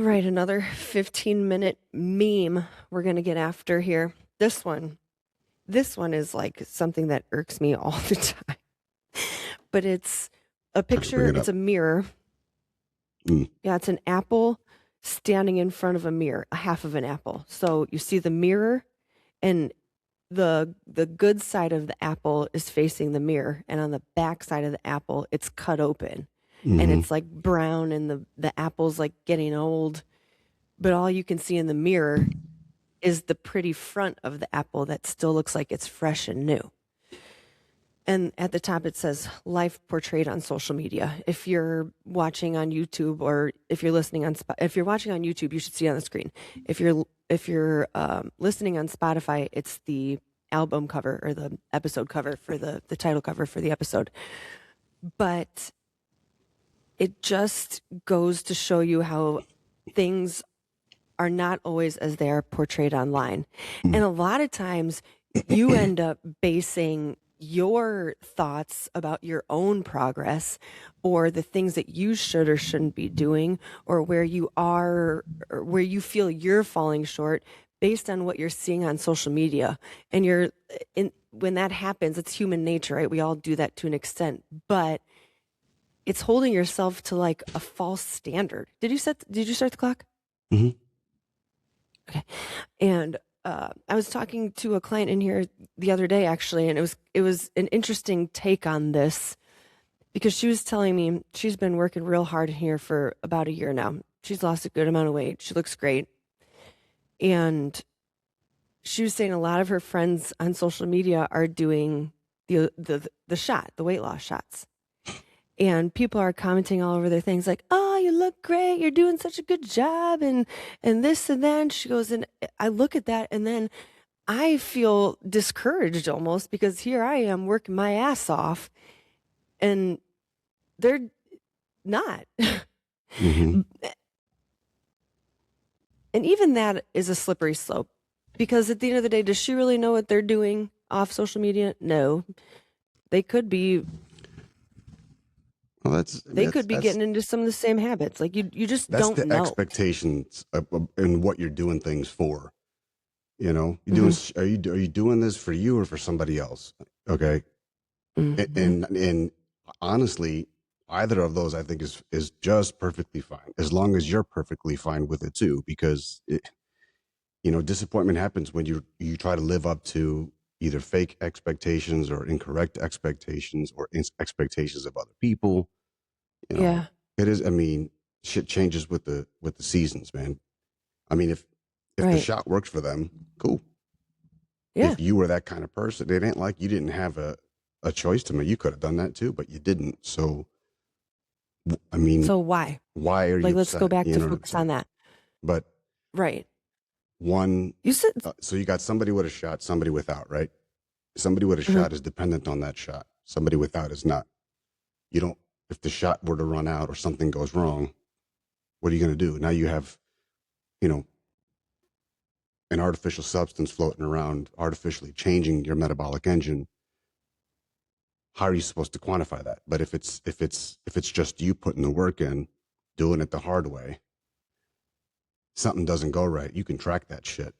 Right, another 15-minute meme we're gonna get after here. This one is like something that irks me all the time. But it's a Bring picture, it it's up. a mirror. Mm. Yeah, it's an apple standing in front of a mirror, a half of an apple. So you see the mirror and the good side of the apple is facing the mirror, and on the back side of the apple it's cut open. And Hmm. it's like brown and the apple's like getting old, but all you can see in the mirror is the pretty front of the apple that still looks like it's fresh and new. And at the top it says life portrayed on social media. If you're watching on YouTube, or if you're listening on if you're watching on YouTube, you should see it on the screen. If you're listening on Spotify, it's the album cover or the episode cover for the title cover for the episode. But it just goes to show you how things are not always as they are portrayed online. Mm. And a lot of times you end up basing your thoughts about your own progress or the things that you should or shouldn't be doing, or where you are or where you feel you're falling short based on what you're seeing on social media. And when that happens, it's human nature, right? We all do that to an extent, but it's holding yourself to like a false standard. Did you start the clock? Hmm. Okay. And I was talking to a client in here the other day, actually, and it was an interesting take on this, because she was telling me she's been working real hard here for about a year now. She's lost a good amount of weight. She looks great. And she was saying a lot of her friends on social media are doing the shot, the weight loss shots. And people are commenting all over their things like, "Oh, you look great. You're doing such a good job," and this and that. And she goes, and I look at that, and then I feel discouraged almost, because here I am working my ass off and they're not. Hmm. And even that is a slippery slope, because at the end of the day, does she really know what they're doing off social media? No. They could be Well, I mean, they could be getting into some of the same habits. Like you just that's don't the know. expectations and what you're doing things for. You know, you doing Mhm. are you doing this for you or for somebody else? Okay, Mhm. and honestly, either of those I think is just perfectly fine as long as you're perfectly fine with it too. Because disappointment happens when you try to live up to either fake expectations or incorrect expectations or expectations of other people. You know, Yeah. it is. I mean, shit changes with the seasons, man. I mean, if the Right. shot works for them, cool. Yeah. If you were that kind of person, it ain't like you didn't have a choice to make. You could have done that too, but you didn't. So, I mean, So why? why are you Like, let's go upset? back You to know what I'm focus on saying? that. But Right. one, You said so you got somebody with a shot, somebody without, right? Somebody with a Mhm. shot is dependent on that shot. Somebody without is not. You don't, if the shot were to run out or something goes wrong, what are you going to do? Now you have, you know, an artificial substance floating around, artificially changing your metabolic engine. How are you supposed to quantify that? But if it's just you putting the work in, doing it the hard way, something doesn't go right, you can track that shit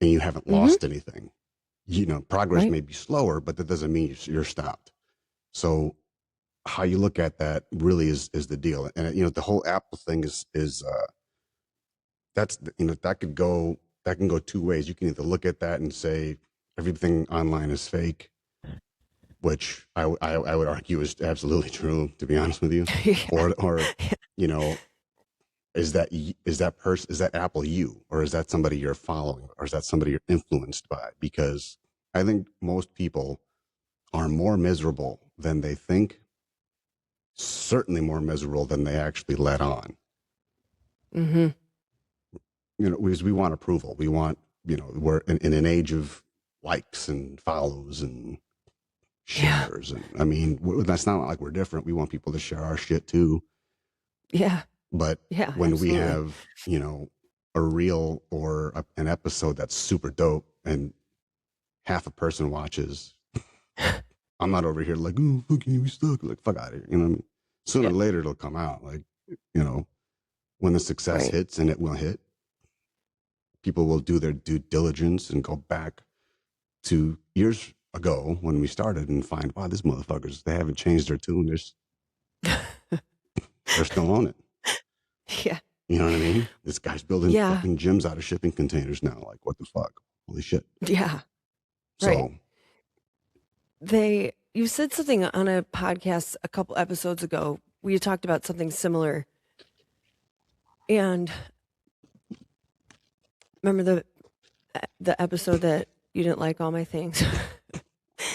and you haven't Mhm. lost anything. Progress Right. may be slower, but that doesn't mean you're stopped. So how you look at that really is the deal. And the whole Apple thing is that's that can go two ways. You can either look at that and say everything online is fake, which I would argue is absolutely true, to be honest with you, Yeah. or you know is that Apple you, or is that somebody you're following, or is that somebody you're influenced by? Because I think most people are more miserable than they think, certainly more miserable than they actually let on. Mhm. Because we want approval. We want, we're in an age of likes and follows and Yeah. shares. And I mean, that's not like we're different. We want people to share our shit too. Yeah. But Yeah, when we absolutely. have, a reel or an episode that's super dope and half a person watches, I'm not over here like, oh, fucking you, we stuck. Like, fuck out of here. You know what I mean? Sooner Yeah. or later, it'll come out. Like, you know, when the success Right. hits, and it will hit, people will do their due diligence and go back to years ago when we started and find, wow, these motherfuckers, they haven't changed their tune. They're still on it. Yeah. You know what I mean? This guy's building Yeah. fucking gyms out of shipping containers now. Like, what the fuck? Holy shit. Yeah. So, right. You said something on a podcast a couple episodes ago. We talked about something similar. And remember the episode that you didn't like all my things?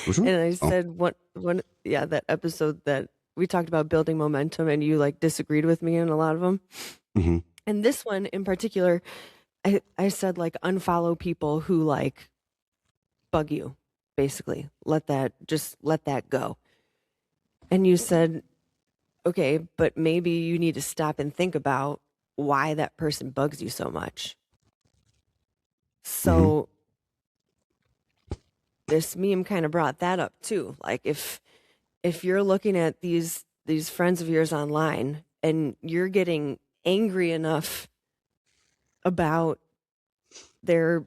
which one? And I Oh, said that episode that we talked about building momentum and you like disagreed with me in a lot of them. hmm And this one in particular, I said like unfollow people who like bug you, basically. Let that go. And you said, okay, but maybe you need to stop and think about why that person bugs you so much. So this meme kind of brought that up too. Like if you're looking at these friends of yours online and you're getting angry enough about their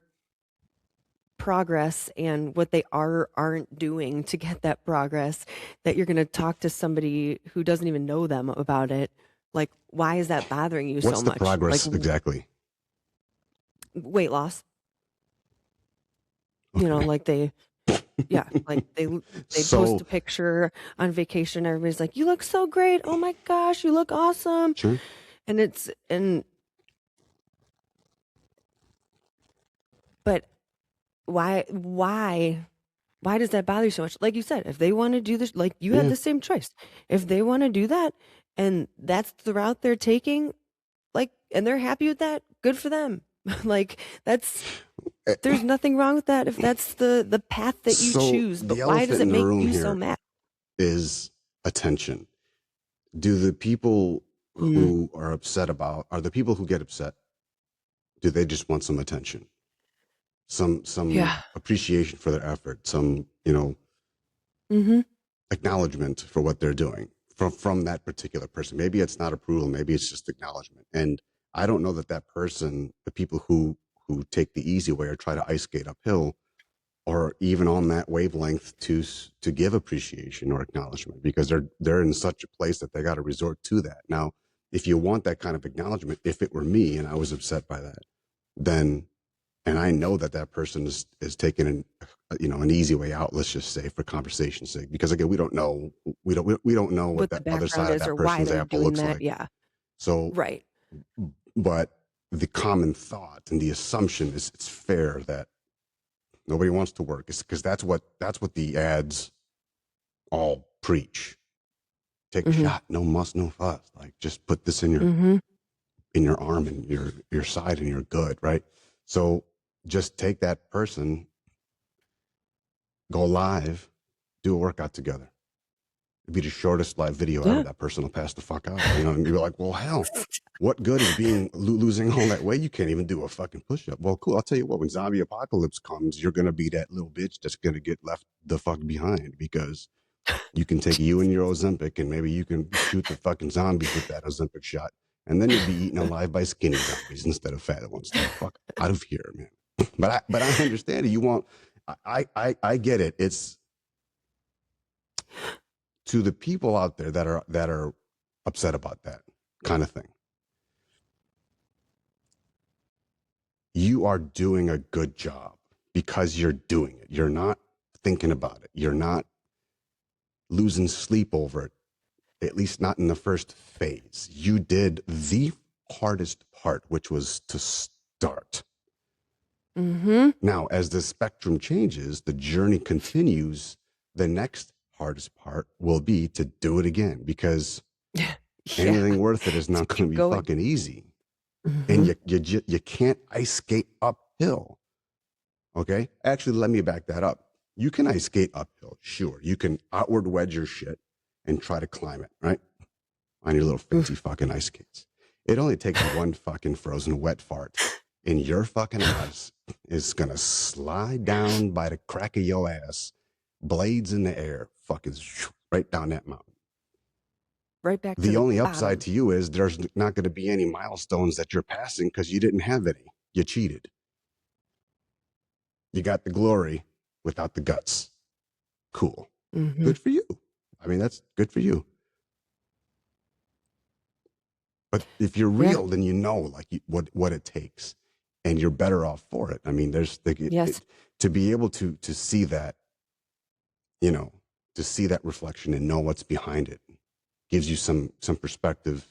progress and what they aren't doing to get that progress, that you're going to talk to somebody who doesn't even know them about it, like why is that bothering you what's so the much? progress Like exactly? weight loss, Okay. like they like they So, post a picture on vacation, everybody's like, you look so great, oh my gosh, you look awesome. sure. But why does that bother you so much? Like you said, if they want to do this, like you had Yeah. the same choice. If they want to do that and that's the route they're taking, like, and they're happy with that, good for them. Like there's nothing wrong with that if that's the path that you So choose. But the why does elephant it in the make room you so here mad? is attention. Do the people who are upset are the people who get upset? Do they just want some attention? Some Yeah. appreciation for their effort, some, Mm-hmm. acknowledgement for what they're doing from that particular person. Maybe it's not approval, maybe it's just acknowledgement. And I don't know that person, the people who take the easy way or try to ice skate uphill, or even on that wavelength to give appreciation or acknowledgement, because they're in such a place that they got to resort to that. Now, if you want that kind of acknowledgement, if it were me and I was upset by that, then, and I know that person is taking an easy way out, let's just say, for conversation's sake, because again, we don't know what What the that other background side of is that or why person's they're apple doing looks that. like. Yeah. So, Right. but the common thought and the assumption is it's fair that nobody wants to work. It's because that's what the ads all preach. Take a shot, no muss, no fuss. Like, just put this in your arm and your side and you're good, right? So just take that person, go live, do a workout together. It'd be the shortest live video ever. That person will pass the fuck out. And you're like, well, hell, what good is losing all that weight? You can't even do a fucking push-up. Well, cool. I'll tell you what, when zombie apocalypse comes, you're going to be that little bitch that's going to get left the fuck behind, because you can take you and your Ozempic and maybe you can shoot the fucking zombies with that Ozempic shot. And then you'll be eaten alive by skinny zombies instead of fat ones. Like, fuck out of here, man. But I understand it. You want, I get it. It's to the people out there that are upset about that kind of thing. You are doing a good job because you're doing it. You're not thinking about it. You're not losing sleep over it, at least not in the first phase. You did the hardest part, which was to start. Now, as the spectrum changes, the journey continues. The next hardest part will be to do it again, because anything worth it is not going to be fucking easy. And you can't ice skate uphill. Okay? Actually, let me back that up. You can ice skate uphill, sure. You can outward wedge your shit and try to climb it, right? On your little fancy fucking ice skates. It only takes one fucking frozen wet fart, and your fucking ass is gonna slide down by the crack of your ass, blades in the air, fucking right down that mountain. right back to The the only upside bottom. to you is there's not going to be any milestones that you're passing because you didn't have any. You cheated. You got the glory without the guts. Cool. Hmm. Good for you. I mean, that's good for you. But if you're Yeah. real, then you know like what it takes, and you're better off for it. I mean, there's Yes. to be able to see that, you know, to see that reflection and know what's behind it gives you some perspective,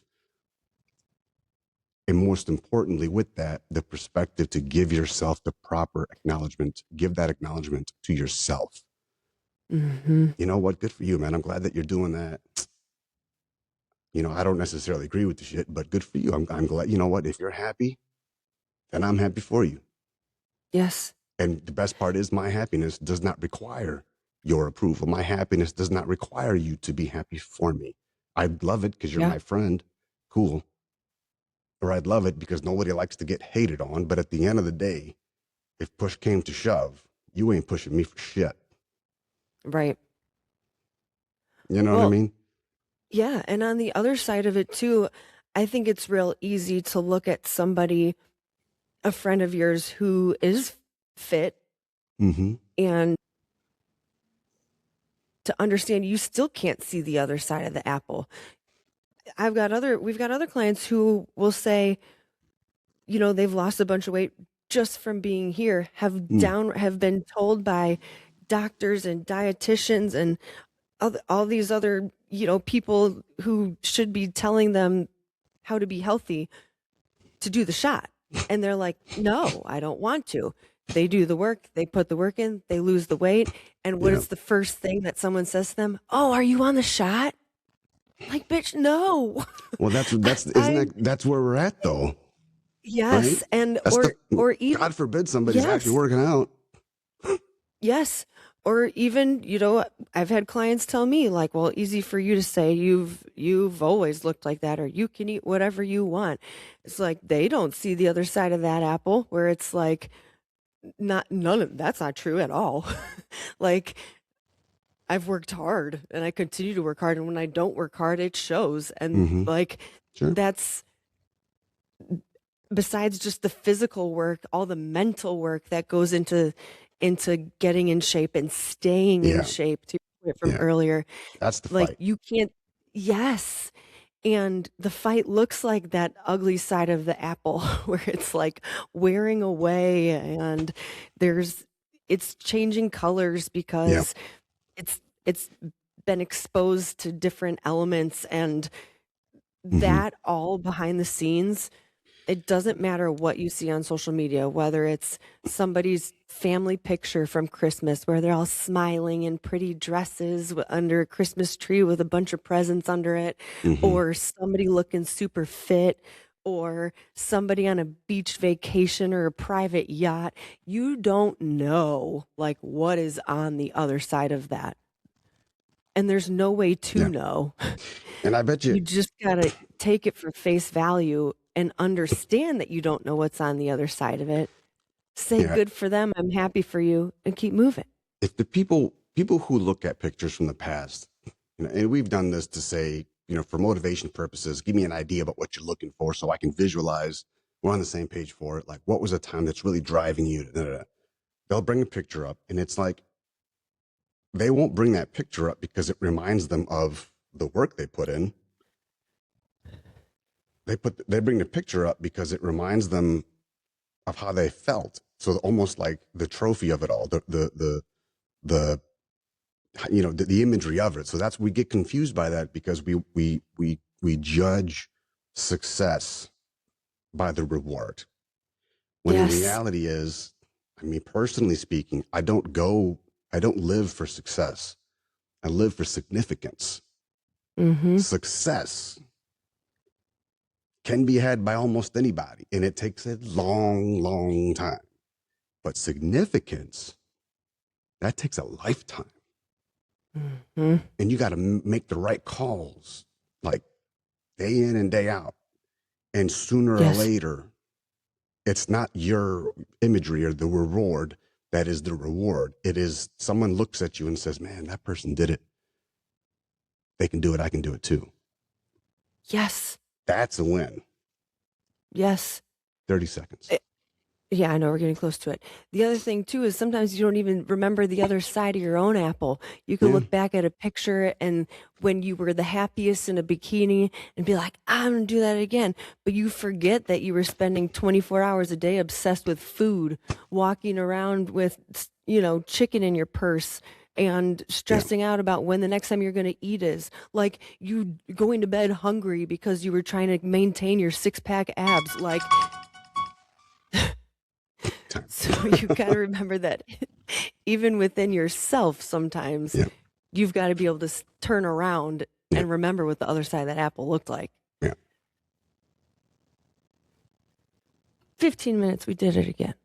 and most importantly, with that, the perspective to give yourself the proper acknowledgement. Give that acknowledgement to yourself. Hmm. You know what? Good for you, man. I'm glad that you're doing that. You know, I don't necessarily agree with the shit, but good for you. I'm glad. You know what? If you're happy, then I'm happy for you. Yes. And the best part is my happiness does not require your approval. My happiness does not require you to be happy for me. I'd love it because you're Yeah. my friend. Cool. Or I'd love it because nobody likes to get hated on. But at the end of the day, if push came to shove, you ain't pushing me for shit. Right. You know what I Well, mean? yeah. And on the other side of it, too, I think it's real easy to look at somebody, a friend of yours who is fit, Mm-hmm. and to understand you still can't see the other side of the apple. We've got other clients who will say, they've lost a bunch of weight just from being here, Mm. have been told by doctors and dietitians and all these other, people who should be telling them how to be healthy to do the shot. And they're like, no, I don't want to. They do the work, they put the work in, they lose the weight. And what Yeah. is the first thing that someone says to them? Oh, are you on the shot? Like, bitch, no. Well, I'm that's where we're at though, right? yes. And That's or even God forbid somebody's actually yes. working out. Yes. Or even, I've had clients tell me like, well, easy for you to say you've always looked like that, or you can eat whatever you want. It's like they don't see the other side of that apple where it's like none of that's not true at all. Like I've worked hard and I continue to work hard, and when I don't work hard, it shows. And Mm-hmm. like Sure. that's besides just the physical work, all the mental work that goes into getting in shape and staying in Yeah. shape, to your point from Yeah. earlier. That's the Like fight. you can't yes. And the fight looks like that ugly side of the apple where it's like wearing away, and it's changing colors Yeah. because it's been exposed to different elements, and Mm-hmm. that all behind the scenes. It doesn't matter what you see on social media, whether it's somebody's family picture from Christmas where they're all smiling in pretty dresses under a Christmas tree with a bunch of presents under it, Mm-hmm. or somebody looking super fit, or somebody on a beach vacation or a private yacht. You don't know like what is on the other side of that. And there's no way to Yeah. know. And I bet You you, just gotta take it for face value and understand that you don't know what's on the other side of it. Say yeah, good for them, I'm happy for you, and keep moving. if the people who look at pictures from the past, and we've done this to say, for motivation purposes, give me an idea about what you're looking for so I can visualize we're on the same page for it. Like, what was a time that's really driving you? Da, da, da. They'll bring a picture up, and it's like they won't bring that picture up because it reminds them of the work they put in. They bring the picture up because it reminds them of how they felt. So almost like the trophy of it all, the the imagery of it. So that's we get confused by that because we judge success by the reward. When in Yes. reality is, I mean, personally speaking, I don't live for success. I live for significance. Mm-hmm. Success can be had by almost anybody, and it takes a long, long time. But significance, that takes a lifetime. Mm-hmm. And you got to make the right calls, like day in and day out. And sooner or Yes. later, it's not your imagery or the reward that is the reward. It is someone looks at you and says, man, that person did it. They can do it. I can do it too. Yes. That's a win. Yes. 30 seconds. Yeah, I know we're getting close to it. The other thing too is sometimes you don't even remember the other side of your own apple. You can Yeah. look back at a picture and when you were the happiest in a bikini and be like, I'm gonna do that again. But you forget that you were spending 24 hours a day obsessed with food, walking around with, chicken in your purse and stressing out about when the next time you're going to eat is. Like you going to bed hungry because you were trying to maintain your 6-pack abs. Like, Time. so you got to remember that even within yourself, sometimes Yeah. you've got to be able to turn around Yeah. and remember what the other side of that apple looked like. Yeah. 15 minutes, we did it again.